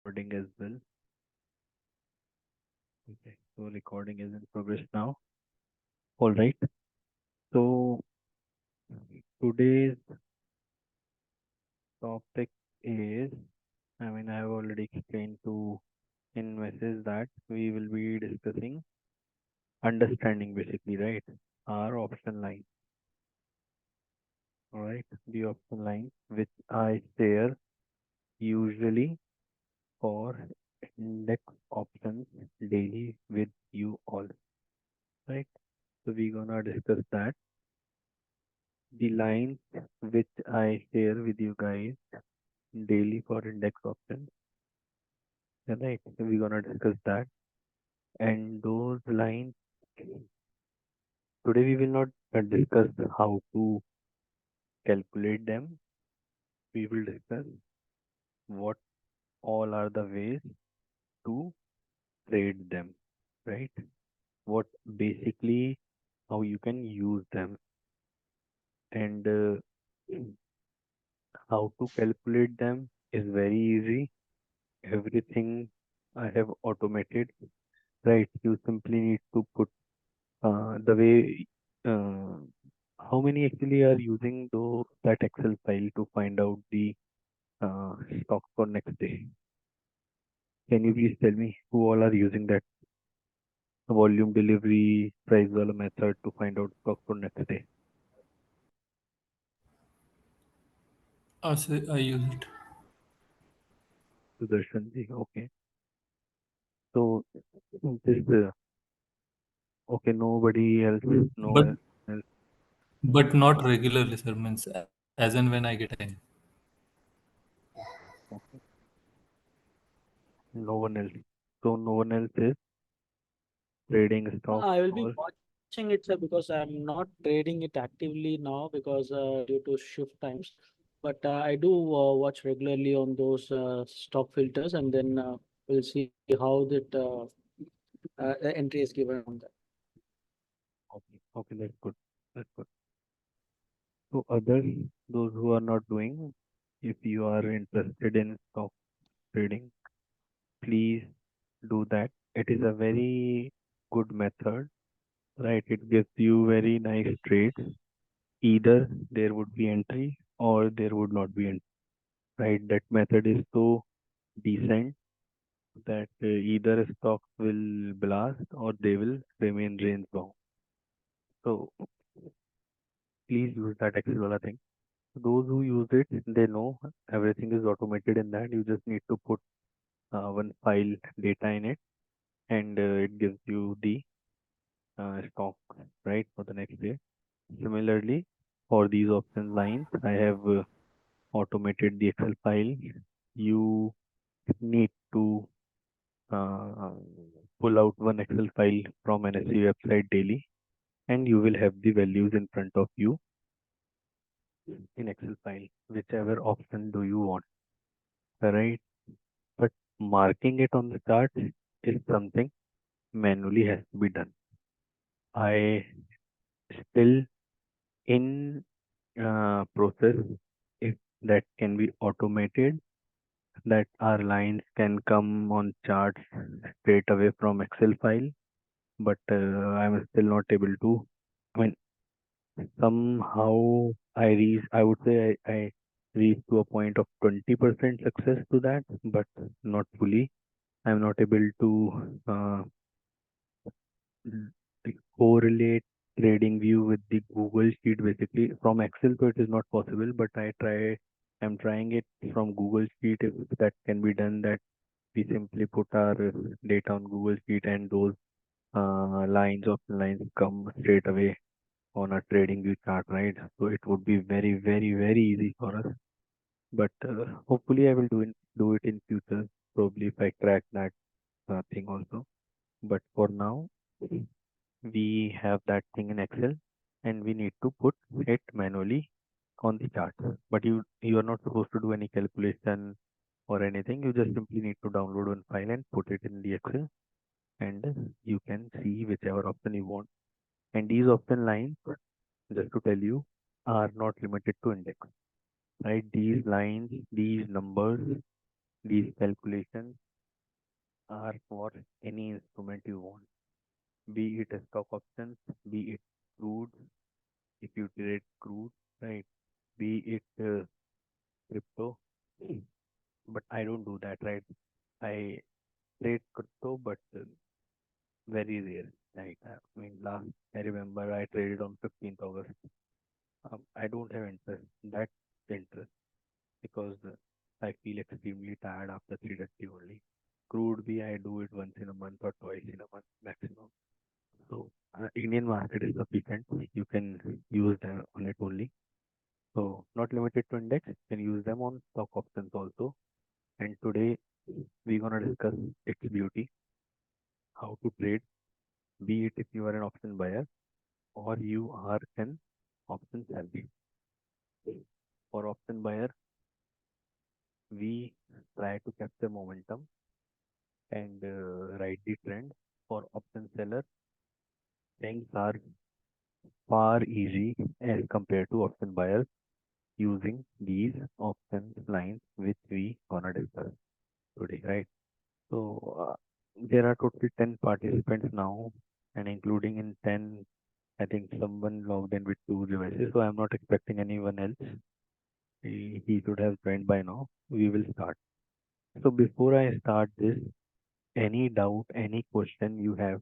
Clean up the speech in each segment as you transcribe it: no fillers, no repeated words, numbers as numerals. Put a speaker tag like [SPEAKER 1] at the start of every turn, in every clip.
[SPEAKER 1] Recording as well. Okay, so recording is in progress now. All right. So today's topic is, I have already explained to in message that we will be discussing understanding basically, right? Our option line, all right? The option line which I share usually for index options daily with you all, right? So we're gonna discuss that. The lines which I share with you guys daily for index options. Right. So we're gonna discuss that. And those lines today we will not discuss how to calculate them. We will discuss what all are the ways to trade them. Right. What basically how you can use them and how to calculate them is very easy. Everything I have automated. Right. You simply need to put the way how many actually are using though that Excel file to find out the stock for next day? Can you please tell me who all are using that volume delivery price wala method to find out stock for next day?
[SPEAKER 2] I use it.
[SPEAKER 1] Sudarshan ji, okay. So this okay, nobody else, no
[SPEAKER 2] But
[SPEAKER 1] else, else.
[SPEAKER 2] but not regularly, sir. Means as and when I get time.
[SPEAKER 1] Okay, no one else. So no one else is trading stock
[SPEAKER 3] I will be
[SPEAKER 1] or
[SPEAKER 3] watching it, sir, because I'm not trading it actively now because due to shift times. But I do watch regularly on those stock filters, and then we'll see how that the entry is given on that.
[SPEAKER 1] okay, okay, that's good. That's good. So others, those who are not doing, if you are interested in stock trading, please do that. It is a very good method, right? It gives you very nice trades. Either there would be entry or there would not be entry, right? That method is so decent that either stocks will blast or they will remain range bound. So please use that Excel wala thing. Those who use it, they know everything is automated in that. You just need to put one file data in it, and it gives you the stock right for the next day. Similarly, for these option lines, I have automated the Excel file. You need to uh, pull out one Excel file from NSE website daily, and you will have the values in front of you in Excel file, whichever option do you want, right? But marking it on the chart is something manually has to be done. I still in process if that can be automated, that our lines can come on charts straight away from Excel file, but I'm still not able to. I mean, somehow I would say I reached to a point of 20% success to that, but not fully. I'm not able to correlate trading view with the Google Sheet basically from Excel, so it is not possible. But I'm trying it from Google Sheet if that can be done. That we simply put our data on Google Sheet and those lines come straight away on a trading view chart, right? So it would be very, very, very easy for us. But hopefully, I will do it in future. Probably if I crack that thing also. But for now, we have that thing in Excel and we need to put it manually on the chart. But you are not supposed to do any calculation or anything. You just simply need to download one file and put it in the Excel and you can see whichever option you want. And these option lines, just to tell you, are not limited to index. Right? These lines, these numbers, These calculations are for any instrument you want, be it a stock options, be it crude, if you trade crude, right? Be it crypto. But I don't do that, right? I trade crypto, but very rare. Like, I mean, last I remember I traded on 15th August. I don't have interest. That interest because I feel extremely tired after 3:30 only. Crude be I do it once in a month or twice in a month maximum. So Indian market is sufficient. You can use them on it only. So not limited to index. You can use them on stock options also. And today we're gonna discuss its beauty, how to trade, be it if you are an option buyer or you are an option seller. For option buyer, we try to capture momentum and ride the trend. For option seller, things are far easy as compared to option buyers using these option lines which we gonna discuss today, right? So there are totally 10 participants now, and including in 10, I think someone logged in with two devices, so I'm not expecting anyone else. He should have joined by now. We will start. So before I start this, any doubt, any question you have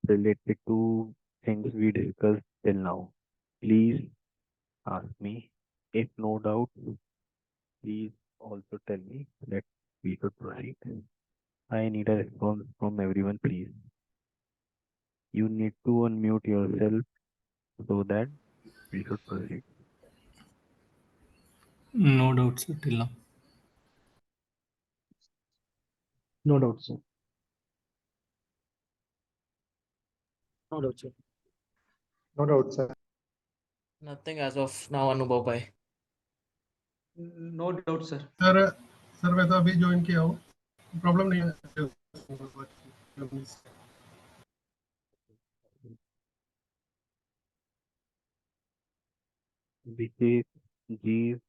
[SPEAKER 1] related to things we discussed till now, please ask me. If no doubt, please also tell me that we should proceed. I need a response from everyone, please. You need to unmute yourself so that we should proceed.
[SPEAKER 2] No doubt, sir, till now.
[SPEAKER 4] No doubt, sir.
[SPEAKER 3] No doubt, sir.
[SPEAKER 4] No doubt, sir.
[SPEAKER 3] Nothing as of now, Anubhav bhai.
[SPEAKER 4] No doubt, sir. Sir मैं तो अभी join किया हूँ, problem नहीं है।
[SPEAKER 1] Vijay, Jeev,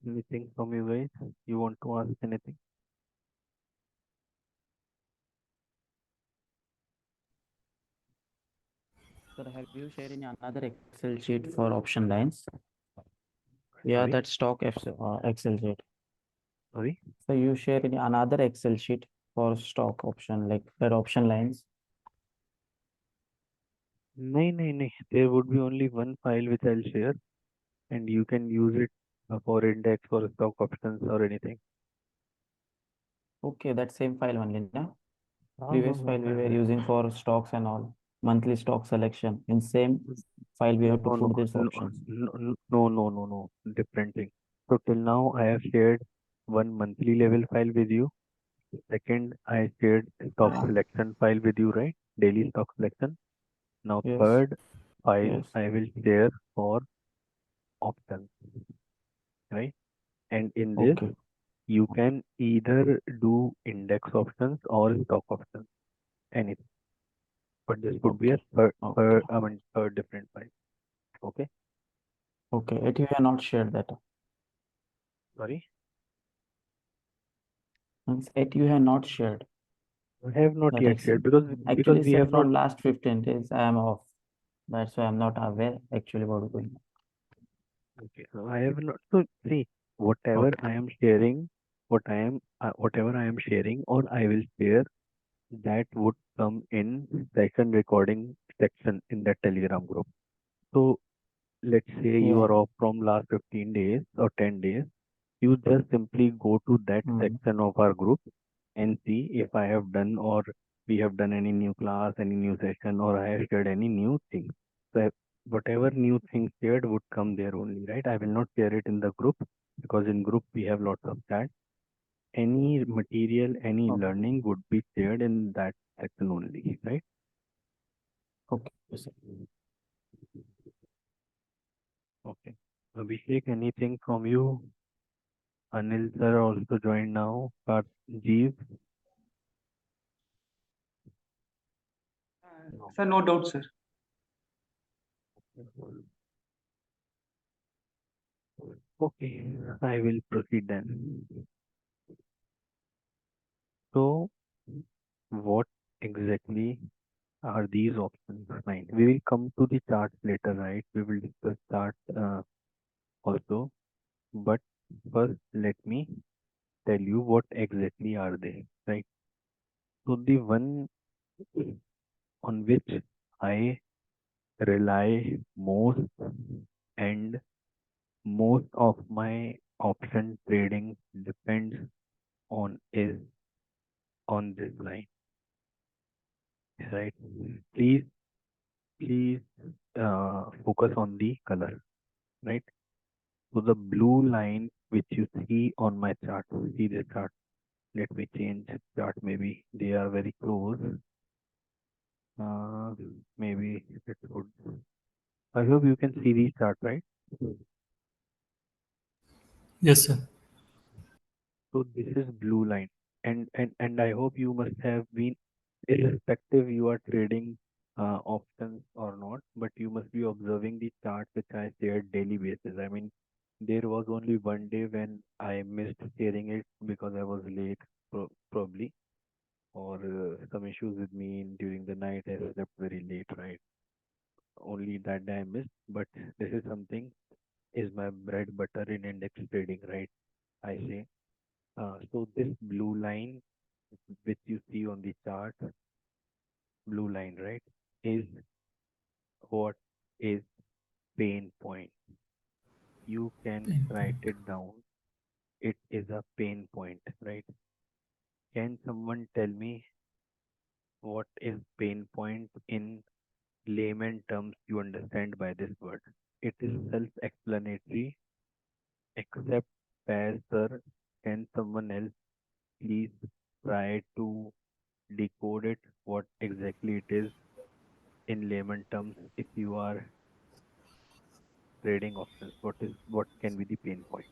[SPEAKER 1] anything from you guys? You want to ask anything?
[SPEAKER 5] Sir, have you shared in another Excel sheet for option lines? Yeah,
[SPEAKER 1] Sorry?
[SPEAKER 5] that stock Excel sheet.
[SPEAKER 1] Sorry?
[SPEAKER 5] So you share in another Excel sheet for stock option, like that option lines.
[SPEAKER 1] No. There would be only one file which I'll share, and you can use it for index or stock options or anything.
[SPEAKER 5] Okay, that same file only, na?
[SPEAKER 1] Ah,
[SPEAKER 5] Previous
[SPEAKER 1] no,
[SPEAKER 5] file we
[SPEAKER 1] no,
[SPEAKER 5] were using for stocks and all, monthly stock selection. In same file we have to
[SPEAKER 1] no, no,
[SPEAKER 5] put these
[SPEAKER 1] no,
[SPEAKER 5] options.
[SPEAKER 1] no, different thing. So till now I have shared one monthly level file with you. Second, I shared stock selection file with you, right? Daily stock selection. Now
[SPEAKER 5] Yes,
[SPEAKER 1] third file
[SPEAKER 5] yes.
[SPEAKER 1] I will share for options, right? And in this
[SPEAKER 5] Okay,
[SPEAKER 1] you can either do index options or stock options, anything. But this would be a
[SPEAKER 5] okay, okay,
[SPEAKER 1] third different file. Okay?
[SPEAKER 5] okay. It you have not shared that.
[SPEAKER 1] Sorry?
[SPEAKER 5] Means it you have not shared
[SPEAKER 1] I have not
[SPEAKER 5] that
[SPEAKER 1] yet
[SPEAKER 5] Excel.
[SPEAKER 1] shared because
[SPEAKER 5] Actually,
[SPEAKER 1] we
[SPEAKER 5] sir,
[SPEAKER 1] have not.
[SPEAKER 5] from last 15 days I am off. That's why I'm not aware actually what is going on.
[SPEAKER 1] Okay, so I have not. So see, whatever
[SPEAKER 5] Okay,
[SPEAKER 1] I am sharing, whatever I am sharing, or I will share, that would come in session recording section in that Telegram group. So let's say you
[SPEAKER 5] yeah.
[SPEAKER 1] are off from last 15 days or 10 days, you just simply go to that
[SPEAKER 5] Mm.
[SPEAKER 1] section of our group and see if I have done or we have done any new class, any new session, or I have shared any new thing. So whatever new thing shared would come there only, right? I will not share it in the group because in group we have lots of chat. Any material, any
[SPEAKER 5] Okay,
[SPEAKER 1] learning would be shared in that section only, right?
[SPEAKER 5] okay, sir.
[SPEAKER 1] Okay. Abhishek, anything from you? Anil sir also joined now. Jeev? No.
[SPEAKER 4] Sir, no doubt, sir.
[SPEAKER 1] Okay, I will proceed then. So, what exactly are these options? Fine. We will come to the charts later, right? We will discuss charts also. But first, let me tell you what exactly are they, right? So, the one on which I rely most and most of my option trading depends on is on this line, right? Please, please focus on the color, right? So the blue line which you see on my chart, see the chart. Let me change chart. Maybe they are very close. Uh, Maybe it's good. I hope you can see the chart, right?
[SPEAKER 2] Yes, sir.
[SPEAKER 1] So this is blue line, and I hope you must have been, irrespective you are trading options or not, but you must be observing the chart which I shared daily basis. I mean, there was only one day when I missed sharing it because I was late, probably, or some issues with me during the night. I slept very late, right? Only that day I missed, but this is something is my bread butter in index trading, right? I say. So this blue line which you see on the chart, blue line, right, is what is pain point. You can write it down. It is a pain point, right? Can someone tell me what is pain point in layman terms you understand by this word? It is self-explanatory, except as sir, can someone else please try to decode it, what exactly it is in layman terms if you are trading options? What can be the pain point?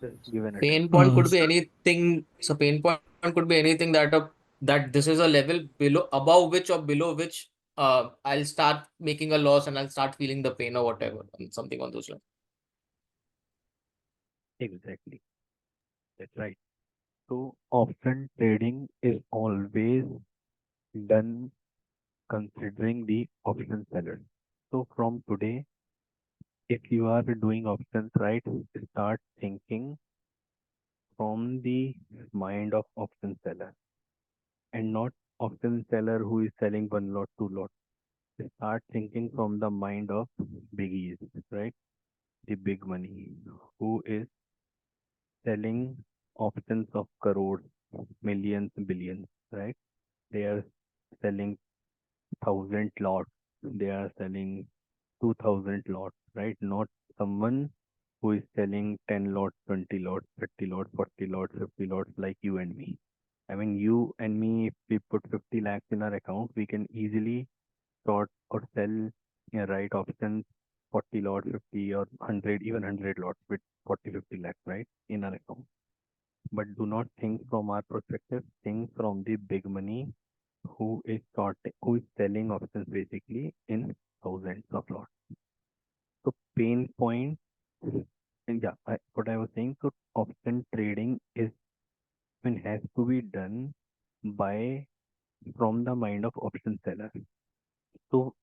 [SPEAKER 1] Just give an attempt.
[SPEAKER 6] Pain point could be
[SPEAKER 2] Sir,
[SPEAKER 6] anything. So pain point could be anything that this is a level below, above which or below which I'll start making a loss and I'll start feeling the pain or whatever, and something on those lines.
[SPEAKER 1] Exactly. That's right. So option trading is always done considering the option seller. So from today, if you are doing options, right, start thinking from the mind of option seller and not option seller who is selling one lot, two lot. Start thinking from the mind of biggies, right? The big money who is selling options of crores, millions, billions, right? They are selling 1,000 lots. They are selling 2,000 lots, right? Not someone who is selling 10 lots, 20 lots, 30 lots, 40 lots, 50 lots like you and me. I mean, you and me, if we put 50 lakhs in our account, we can easily short or sell right options 40 lots, 50 or 100, even 100 lots with 40, 50 lakhs, right, in our account. But do not think from our perspective, think from the big money who is selling options basically in thousands of lots. So pain point, and yeah, what I was saying, so option trading is when has to be done by from the mind of option seller. So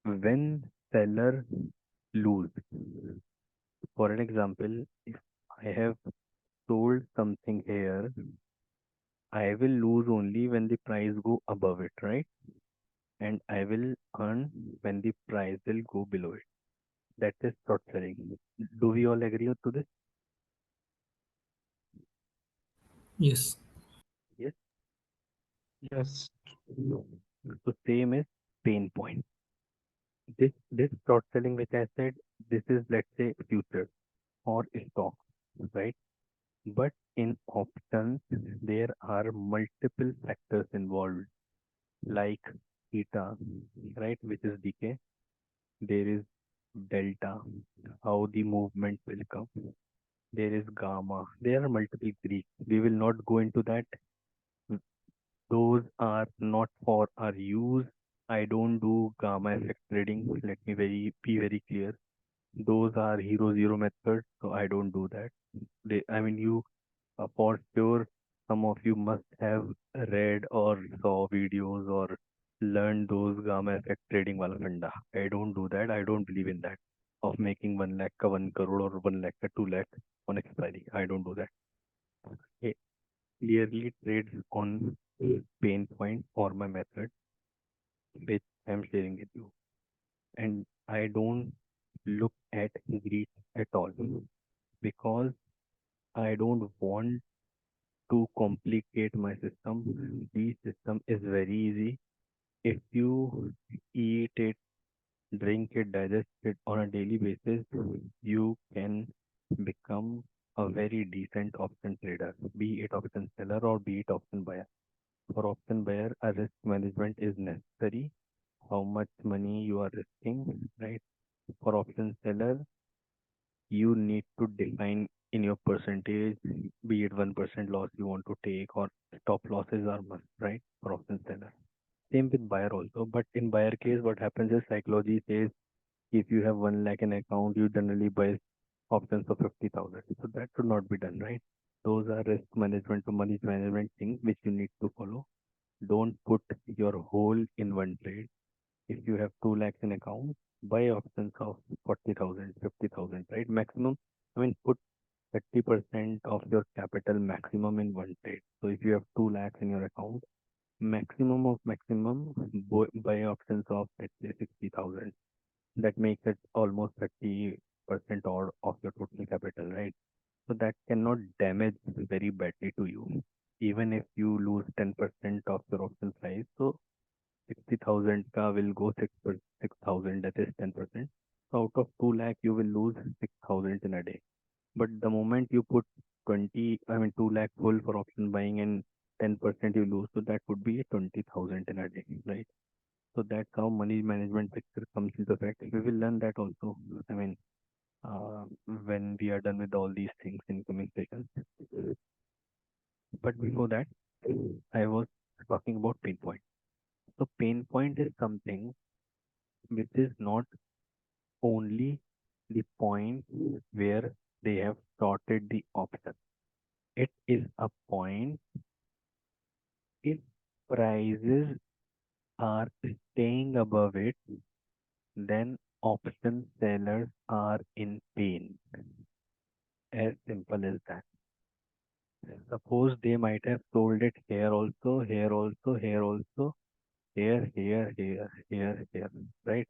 [SPEAKER 1] when seller lose, for an example, if I have sold something here, I will lose only when the price go above it, right? And I will earn when the price will go below it. That is short selling. Do we all agree to this?
[SPEAKER 2] yes.
[SPEAKER 1] Yes.
[SPEAKER 7] Yes.
[SPEAKER 1] So same is pain point. This short selling which I said, this is let's say future or stock, right? But in options there are multiple factors involved, like theta, right, which is decay. There is delta, how the movement will come. There is gamma. There are multiple Greek. We will not go into that. Those are not for our use. I don't do gamma effect trading. Let me be very clear. those are hero zero methods, so I don't do that. You for sure, some of you must have read or saw videos or learned those gamma effect trading wala funda. I don't do that. I don't believe in that of making 1 lakh ka 1 crore or 1 lakh ka 2 lakh on expiry. I don't do that. It clearly trades on pain point or my method, which I'm sharing with you. And I don't look at greed at all because I don't want to complicate my system. The system is very easy. If you eat it, drink it, digest it on a daily basis, you can become a very decent option trader, be it option seller or be it option buyer. For option buyer, a risk management is necessary. How much money you are risking, right? For option seller, you need to define in your percentage, be it 1% loss you want to take or stop losses are must, right? For option seller. Same with buyer also, but in buyer case, what happens is psychology says if you have 1 lakh in account, you generally buy options of 50,000. So that should not be done, right? Those are risk management or money management things which you need to follow. Don't put your whole in one trade. If you have 2 lakhs in account, buy options of 40,000, 50,000, right? Maximum, put 30% of your capital maximum in one trade. So if you have 2 lakhs in your account, maximum of maximum, buy options of let's say 60,000. That makes it almost 30% or of your total capital, right? So that cannot damage very badly to you. Even if you lose 10% of your option price, so 60,000 ka will go 6,000, that is 10%. So out of 2 lakh, you will lose 6,000 in a day. But the moment you put 2 lakh full for option buying and 10% you lose, so that would be 20,000 in a day, right? So that's how money management picture comes into effect. We will learn that also. Uh, when we are done with all these things in coming sessions. But before that, I was talking about pain point. So pain point is something which is not only the point where they have sorted the option. It is a point if prices are staying above it, then option sellers are in pain. As simple as that. Suppose they might have sold it here also, here also, here also, here, right?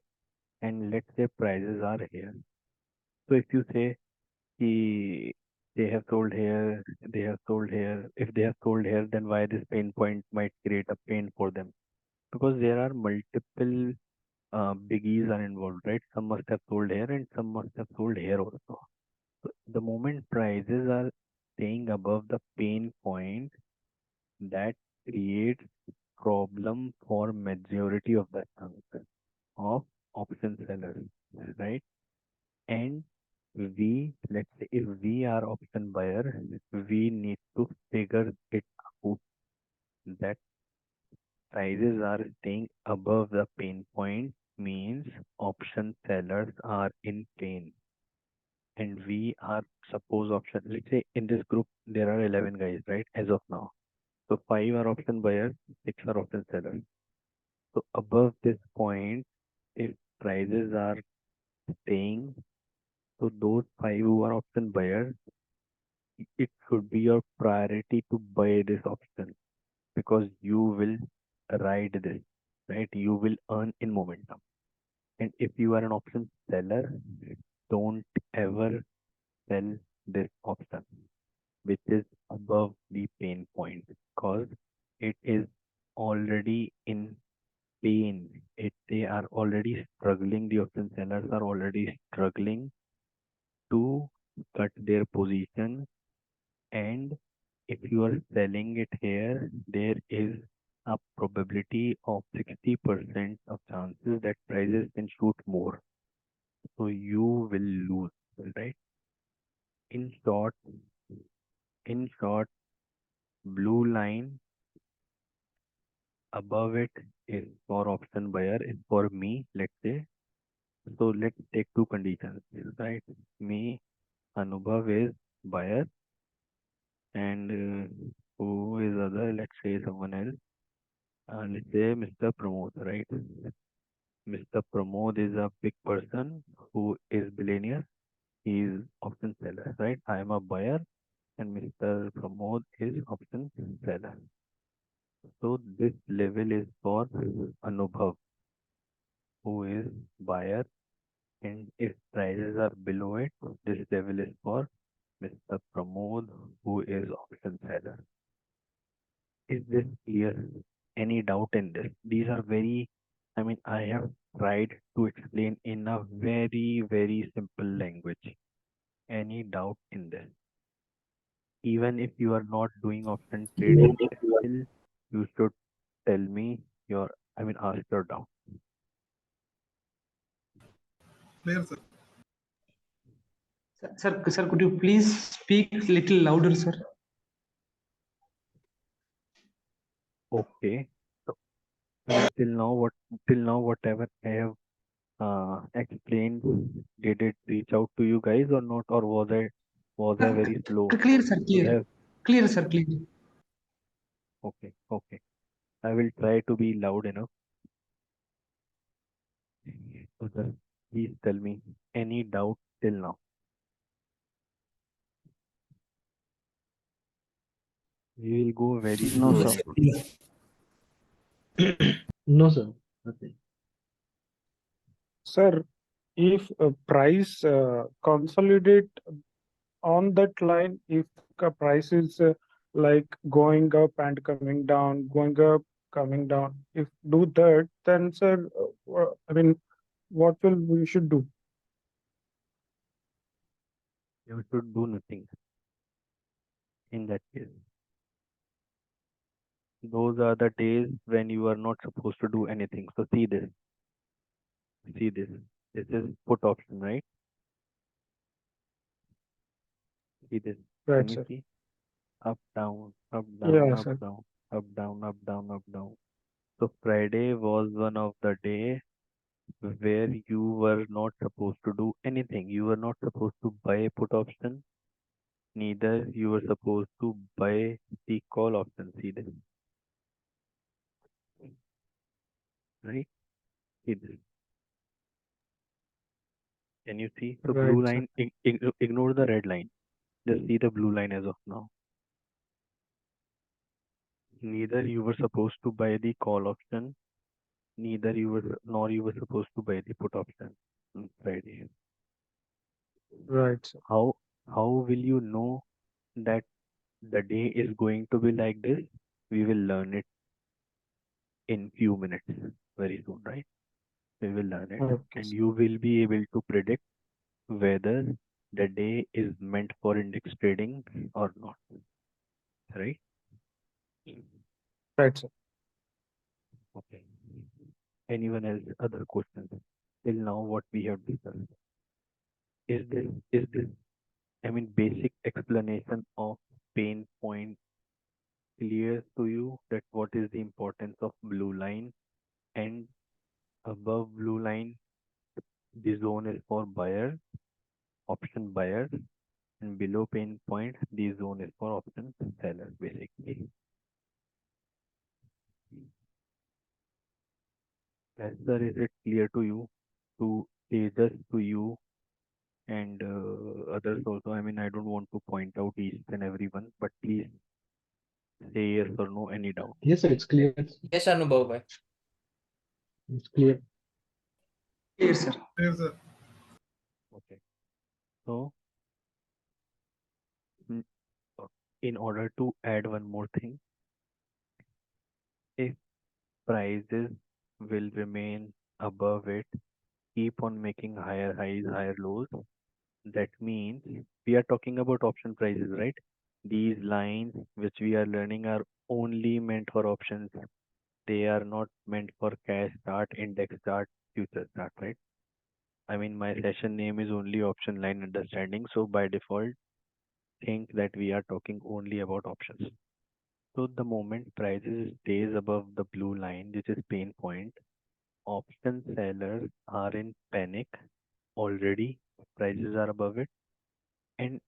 [SPEAKER 1] And let's say prices are here. So if you say ki they have sold here, they have sold here. If they have sold here, then why this pain point might create a pain for them? Because there are multiple biggies are involved, right? Some must have sold here and some must have sold here also. So the moment prices are staying above the pain point, that creates problem for majority of the chunk of option sellers, right? And let's say if we are option buyer, we need to figure it out that prices are staying above the pain point means option sellers are in pain. And we are suppose option, let's say in this group there are 11 guys, right? As of now. So 5 are option buyers, 6 are option sellers. So above this point, if prices are staying, so those 5 who are option buyers, it should be your priority to buy this option because you will ride this, right? You will earn in momentum. And if you are an option seller, don't ever sell this option which is above the pain point because it is already in pain. They are already struggling, the option sellers are already struggling to cut their position. And if you are selling it here, there is a probability of 60% of chances that prices can shoot more. So you will lose, right? In short, blue line above it is for option buyer, is for me, let's say, So let's take two conditions, right? Me, Anubhav is buyer, and who is other? Let's say someone else. Let's say Mr. Pramod, right? Mr. Pramod is a big person who is billionaire. He is option seller, right? I am a buyer, and Mr. Pramod is option seller. So this level is for Anubhav, who is buyer, and if prices are below it, this level is for Mr. Pramod, who is option seller. Is this clear? Any doubt in this? These are very, I mean, I have tried to explain in a very, very simple language. Any doubt in this? Even if you are not doing option trading, still you should tell me your, I mean, ask your doubt.
[SPEAKER 4] Clear, sir.
[SPEAKER 7] Sir, could you please speak little louder, sir?
[SPEAKER 1] Okay. So, I mean, till now, whatever I have explained, did it reach out to you guys or not, or was I very slow?
[SPEAKER 7] Clear, sir,
[SPEAKER 1] You
[SPEAKER 7] clear.
[SPEAKER 1] have,
[SPEAKER 7] Clear, sir, clear.
[SPEAKER 1] okay. I will try to be loud enough. So just please tell me any doubt till now. We will go very
[SPEAKER 3] No,
[SPEAKER 1] slow.
[SPEAKER 3] sir. No, sir. Nothing.
[SPEAKER 8] Sir, if price consolidate on that line, if price is like going up and coming down, going up, coming down, if do that, then sir, I mean, what will we should do?
[SPEAKER 1] You should do nothing in that case. Those are the days when you are not supposed to do anything. So see this. See this. This is put option, right? See this.
[SPEAKER 8] Right,
[SPEAKER 1] Can you
[SPEAKER 8] sir.
[SPEAKER 1] see? Up, down, up, down,
[SPEAKER 8] Yeah,
[SPEAKER 1] up,
[SPEAKER 8] sir.
[SPEAKER 1] down, up, down, up, down, up, down. So Friday was one of the day where you were not supposed to do anything. You were not supposed to buy put option. Neither you were supposed to buy the call option. See this, right? See this. Can you see? So
[SPEAKER 8] Right,
[SPEAKER 1] blue
[SPEAKER 8] sir.
[SPEAKER 1] line, ignore the red line. Just see the blue line as of now. Neither you were supposed to buy the call option, neither you were nor you were supposed to buy the put option on Friday.
[SPEAKER 8] Right, sir.
[SPEAKER 1] How will you know that the day is going to be like this? We will learn it in few minutes very soon, right? We will learn it,
[SPEAKER 8] Okay,
[SPEAKER 1] and
[SPEAKER 8] sir.
[SPEAKER 1] you will be able to predict whether the day is meant for index trading or not, right?
[SPEAKER 8] Right, sir.
[SPEAKER 1] Okay. Anyone else other questions? Till now, what we have discussed. Is this I mean basic explanation of pain point clear to you that what is the importance of blue line, and above blue line the zone is for buyer, option buyer, and below pain point the zone is for option seller basically. Yes, sir, is it clear to you, to Tejas, to you, and others also? I mean, I don't want to point out each and everyone, but please say yes or no, any doubt.
[SPEAKER 3] Yes, sir. It's clear.
[SPEAKER 6] Yes, Anubhav bhai.
[SPEAKER 3] It's clear.
[SPEAKER 7] Clear, sir.
[SPEAKER 4] Clear, sir.
[SPEAKER 1] Okay. So, mm, in order to add one more thing, if prices will remain above it, keep on making higher highs, higher lows, that means we are talking about option prices, right? These lines which we are learning are only meant for options. They are not meant for cash chart, index chart, future chart, right? I mean, my session name is only option line understanding. So by default, think that we are talking only about options. So the moment prices stays above the blue line, which is pain point, option sellers are in panic already, prices are above it, and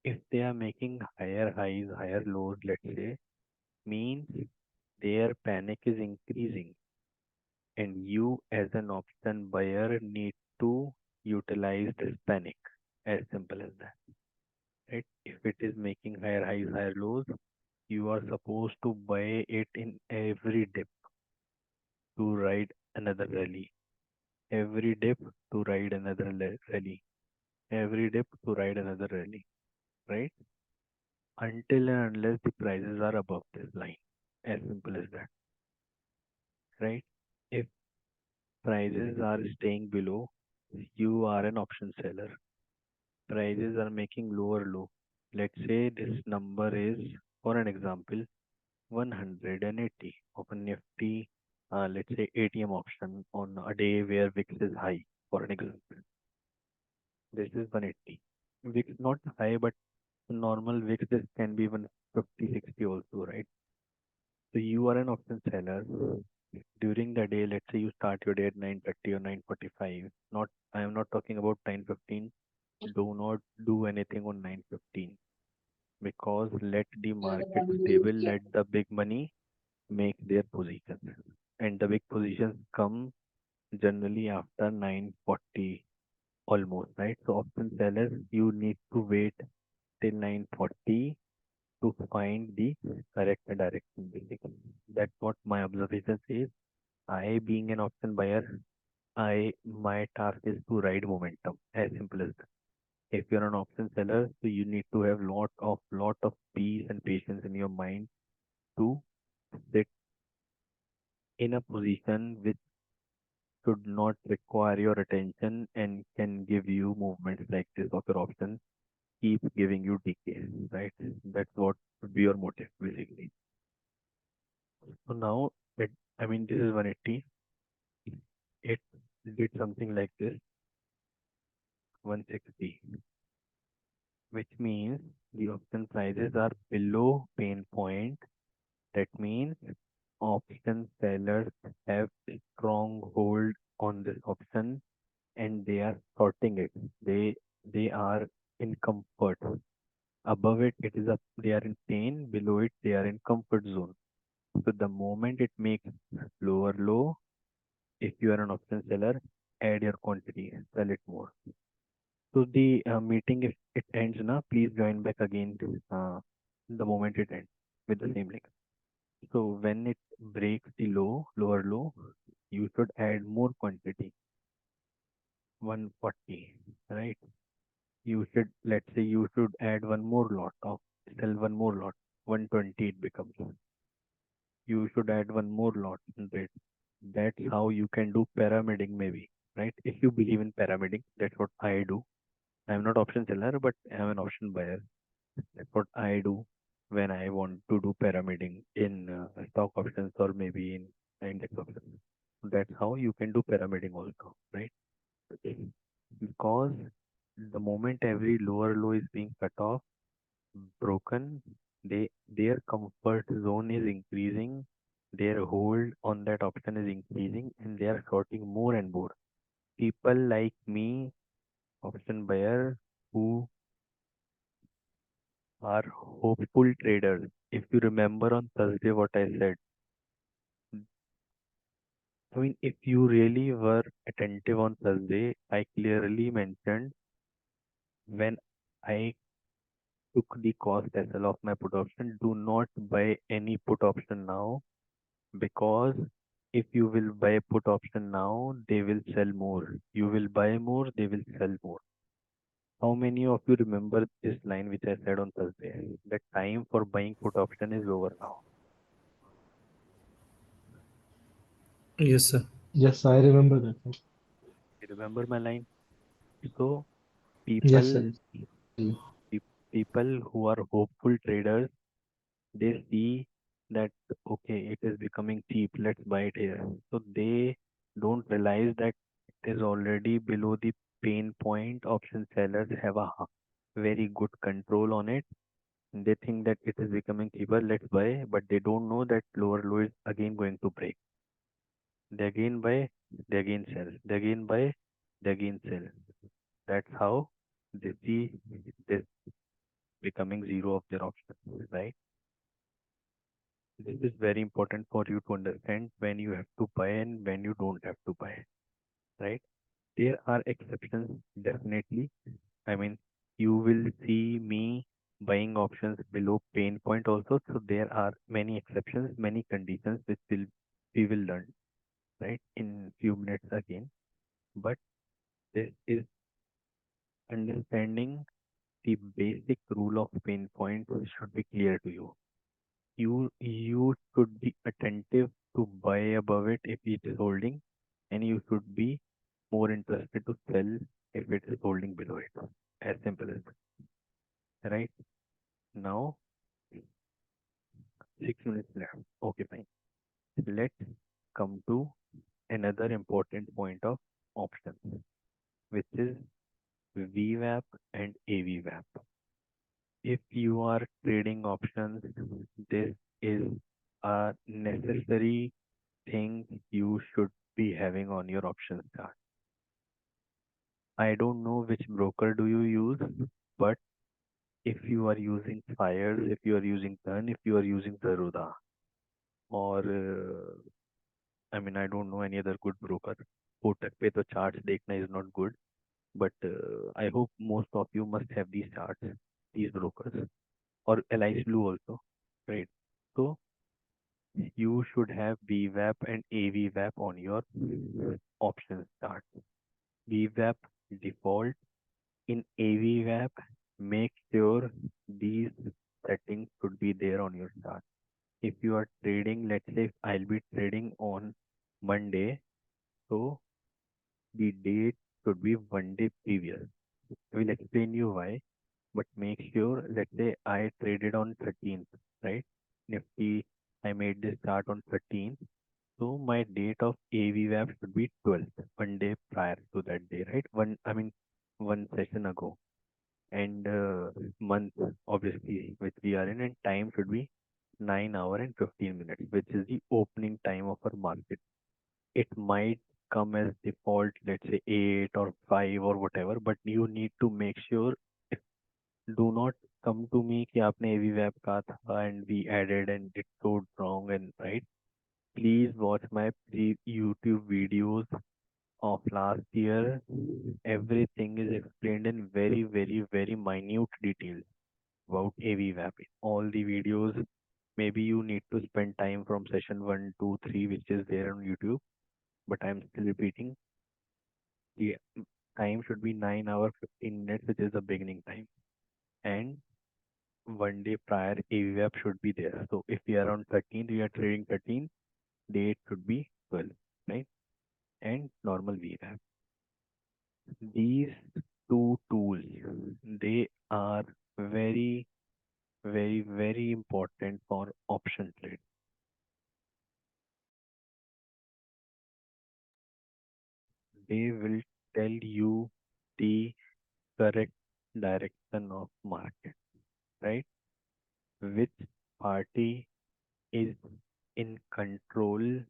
[SPEAKER 1] if they are making higher highs, higher lows, let's say, means their panic is increasing, and you as an option buyer need to utilize this panic. As simple as that, right? If it is making higher highs, higher lows, you are supposed to buy it in every dip to ride another rally. Every dip to ride another rally. Every dip to ride another rally, right? Until and unless the prices are above this line. As simple as that, right? If prices are staying below, you are an option seller. Prices are making lower low. Let's say this number is, for an example, 180 of a nifty, let's say ATM option on a day where VIX is high, for an example. This is 180. VIX not high, but normal VIX this can be even 50, 60 also, right? So you are an option seller during the day. Let's say you start your day at 9:30 or 9:45. Not, I am not talking about 9:15. Do not do anything on 9:15 because let the market stable, let the big money make their positions, and the big positions come generally after 9:40 almost, right? So option sellers, you need to wait till 9:40 to find the correct direction basically. That's what my observation says. I being an option buyer, my task is to ride momentum. As simple as that. If you're an option seller, so you need to have lot of peace and patience in your mind to sit in a position which should not require your attention and can give you movements like this of your option, keep giving you decay, right? That's what would be your motive basically. So now it, I mean, this is 180. It did something like this, 160, which means the option prices are below pain point. That means option sellers have a strong hold on this option and they are sorting it. They are in comfort. Above it, it is up. They are in pain. Below it, they are in comfort zone. So the moment it makes lower low, if you are an option seller, add your quantity, sell it more. So the meeting, if it ends now, please join back again to the moment it ends with the same link. So when it breaks the lower low, you should add more quantity, 140, right? You should, let's say you should add one more lot of, sell one more lot, 120 it becomes. You should add one more lot, 100. That's how you can do pyramiding maybe, right? If you believe in pyramiding, that's what I do. I'm not option seller, but I'm an option buyer. That's what I do when I want to do pyramiding in stock options or maybe in index options. That's how you can do pyramiding also, right? Because the moment every lower low is being cut off, broken, their comfort zone is increasing, their hold on that option is increasing, and they are shorting more and more. People like me, option buyer, who are hopeful traders. If you remember on Thursday what I said, I mean, if you really were attentive on Thursday, I clearly mentioned when I took the cost SL of my put option, do not buy any put option now because if you will buy put option now, they will sell more. You will buy more, they will sell more. How many of you remember this line which I said on Thursday? The time for buying put option is over now.
[SPEAKER 2] Yes, sir.
[SPEAKER 7] Yes, I remember that, sir.
[SPEAKER 1] You remember my line? So
[SPEAKER 7] Yes,
[SPEAKER 1] people,
[SPEAKER 7] sir. Yes.
[SPEAKER 1] people who are hopeful traders, they see that okay, it is becoming cheap, let's buy it here. So they don't realize that it is already below the pain point. Option sellers have a very good control on it. They think that it is becoming cheaper, let's buy, but they don't know that lower low is again going to break. they again buy, they again sell, they again buy, they again sell. That's how they see this becoming zero of their options, right? This is very important for you to understand when you have to buy and when you don't have to buy, right? There are exceptions, definitely. I mean, you will see me buying options below pain point also. So there are many exceptions, many conditions which we will learn, right, in few minutes again. But this is understanding the basic rule of pain point should be clear to you. You should be attentive to buy above it if it is holding, and you should be more interested to sell if it is holding below it. As simple as that, right? Now 6 minutes left. Okay, fine. Let's come to another important point of options, which is VWAP and AVWAP. If you are trading options, this is a necessary thing you should be having on your options chart. I don't know which broker do you use, but if you are using Fires, if you are using Turn, if you are using Zerodha, or I mean, I don't know any other good broker. Kotak पे तो charts देखना is not good, but I hope most of you must have these charts, these brokers, or LIC Blue also, right? So you should have VWAP and AVWAP on your options chart. VWAP default. In AVWAP, make sure these settings should be there on your chart. If you are trading, let's say I'll be trading on Monday, so the date should be 1 day previous. I will explain you why, but make sure, let's say I traded on 13th, right? Nifty, I made this chart on 13th. So my date of AVWAP should be 12th, 1 day prior to that day, right? One session ago. And month, obviously, which we are in, and time should be 9 hours and 15 minutes, which is the opening time of our market. It might come as default, let's say 8 or 5 or whatever, but you need to make sure, do not come to me कि आपने AVWAP कहा था and we added and it showed wrong and right. Please watch my YouTube videos of last year. Everything is explained in very, very, very minute details about AVWAP. All the videos, maybe you need to spend time from session 1, 2, 3, which is there on YouTube, but I'm still repeating. The time should be 9 hours 15 minutes, which is the beginning time. And 1 day prior AVWAP should be there. So if we are on 13th, we are trading 13th, date should be 12, right? And normal VWAP. These two tools, they are very, very, very important for option trade. They will tell you the correct direction of market, right? Which party is in control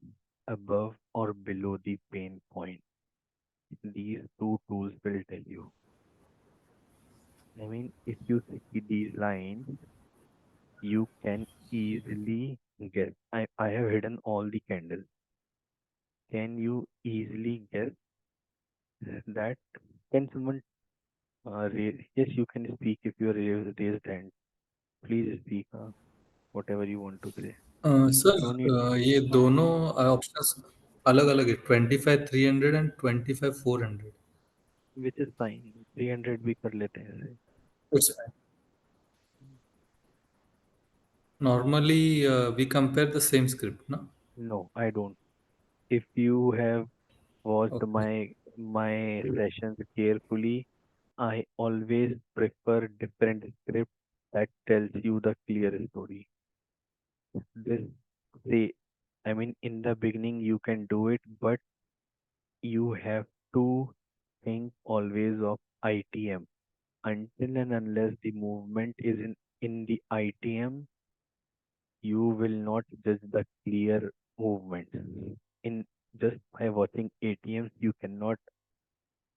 [SPEAKER 1] above or below the pain point. These two tools will tell you. I mean, if you see these lines, you can easily guess. I have hidden all the candles. Can you easily guess that? Can someone raise? Yes, you can speak if you are raised hand. Please speak. Whatever you want to say.
[SPEAKER 2] Sir
[SPEAKER 1] No need.
[SPEAKER 2] ये दोनों options अलग अलग है 25,300 and 25,400.
[SPEAKER 1] Which is fine. 300 भी कर लेते हैं ऐसे.
[SPEAKER 2] It's fine. Normally we compare the same script, no?
[SPEAKER 1] No, I don't. If you have watched
[SPEAKER 2] Okay.
[SPEAKER 1] my sessions carefully, I always prefer different script that tells you the clear story. This say, I mean, in the beginning you can do it, but you have to think always of ITM. Until and unless the movement is in the ITM, you will not judge the clear movement. In just by watching ATMs, you cannot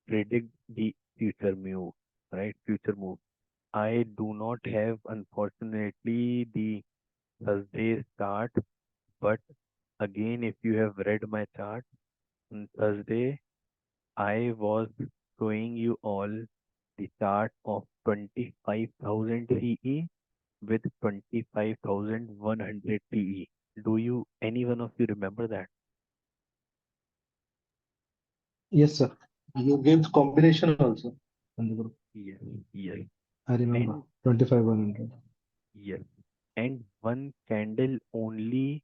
[SPEAKER 1] predict the future move, right? Future move. I do not have, unfortunately, the Thursday chart, but again, if you have read my chart on Thursday, I was showing you all the chart of 25,000 CE with 25,100 TE. Do you, any one of you remember that?
[SPEAKER 7] Yes, sir. You gave the combination also in the group.
[SPEAKER 1] Yes, yes.
[SPEAKER 7] I remember.
[SPEAKER 1] And
[SPEAKER 7] 25,100.
[SPEAKER 1] yes, and one candle only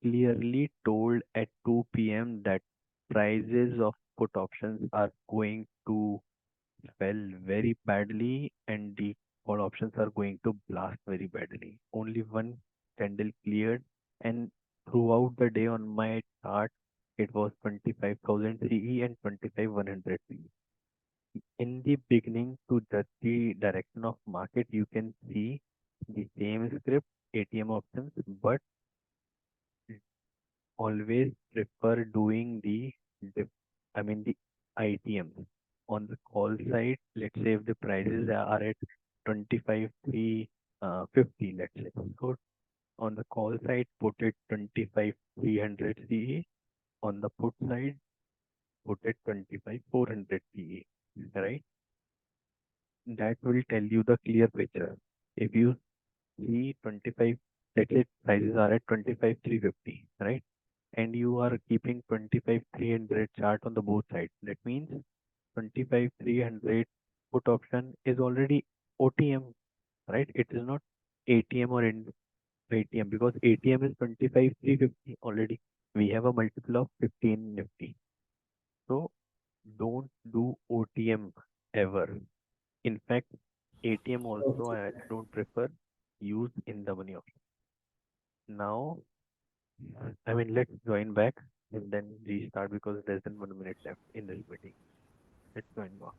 [SPEAKER 1] clearly told at 2 p.m. that prices of put options are going to fell very badly and the call options are going to blast very badly. Only one candle cleared, and throughout the day on my chart, it was 25,000 CE and 25,100 CE. In the beginning, to judge the direction of market, you can see the same script, ATM options, but always prefer doing the, the ITM on the call side. Let's say if the prices are at 25,350, let's say. So on the call side, put it 25,300 CE. On the put side, put it 25,400 CE. Right? That will tell you the clear picture. If you see 25, let's say prices are at 25,350, right? And you are keeping 25,300 chart on the both sides. That means 25,300 put option is already OTM, right? It is not ATM or ATM because ATM is 25,350 already. We have a multiple of 15 Nifty. So don't do OTM ever. In fact, ATM also I don't prefer, use in the money option. Now, let's join back and then restart because there's 1 minute left in this meeting. Let's join back.